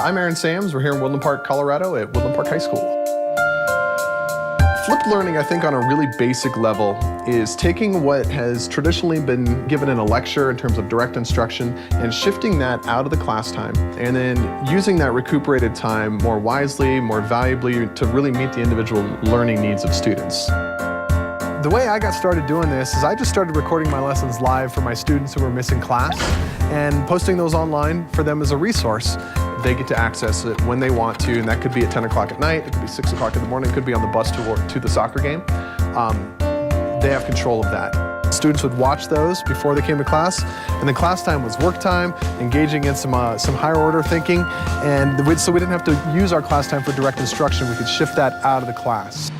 I'm Aaron Sams. We're here in Woodland Park, Colorado at Woodland Park High School. Flipped learning, I think, on a really basic level is taking what has traditionally been given in a lecture in terms of direct instruction and shifting that out of the class time and then using that recuperated time more wisely, more valuably to really meet the individual learning needs of students. The way I got started doing this is I just started recording my lessons live for my students who were missing class and posting those online for them as a resource. They get to access it when they want to, and that could be at 10 o'clock at night, it could be 6 o'clock in the morning, it could be on the bus to the soccer game. They have control of that. Students would watch those before they came to class, and then class time was work time, engaging in some higher order thinking, and so we didn't have to use our class time for direct instruction. We could shift that out of the class.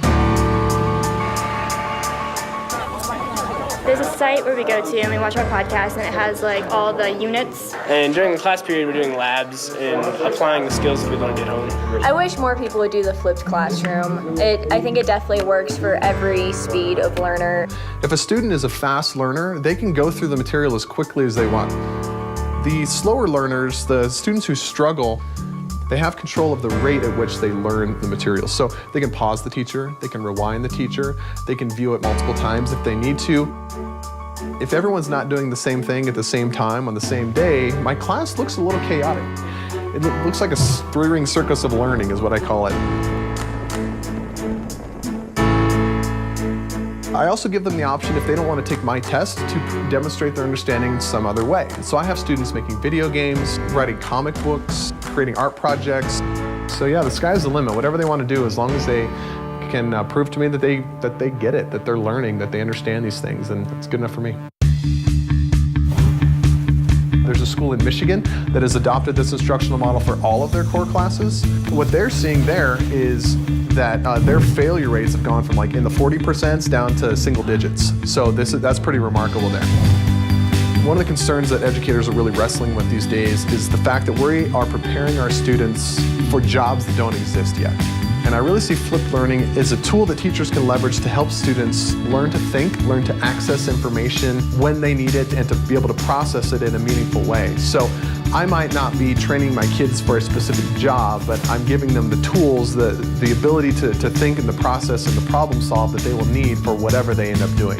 There's a site where we go to and we watch our podcast, and it has like all the units. And during the class period, we're doing labs and applying the skills that we learned at home. I wish more people would do the flipped classroom. I think it definitely works for every speed of learner. If a student is a fast learner, they can go through the material as quickly as they want. The slower learners, the students who struggle, they have control of the rate at which they learn the material. So they can pause the teacher, they can rewind the teacher, they can view it multiple times if they need to. If everyone's not doing the same thing at the same time on the same day, my class looks a little chaotic. It looks like a three-ring circus of learning is what I call it. I also give them the option, if they don't want to take my test, to demonstrate their understanding in some other way. So I have students making video games, writing comic books, creating art projects. So yeah, the sky's the limit. Whatever they want to do, as long as they can prove to me that they get it, that they're learning, that they understand these things, then it's good enough for me. There's a school in Michigan that has adopted this instructional model for all of their core classes. What they're seeing there is that their failure rates have gone from like in the 40% down to single digits. So that's pretty remarkable there. One of the concerns that educators are really wrestling with these days is the fact that we are preparing our students for jobs that don't exist yet. And I really see flipped learning as a tool that teachers can leverage to help students learn to think, learn to access information when they need it, and to be able to process it in a meaningful way. So I might not be training my kids for a specific job, but I'm giving them the tools, the ability to think and the process and the problem solve that they will need for whatever they end up doing.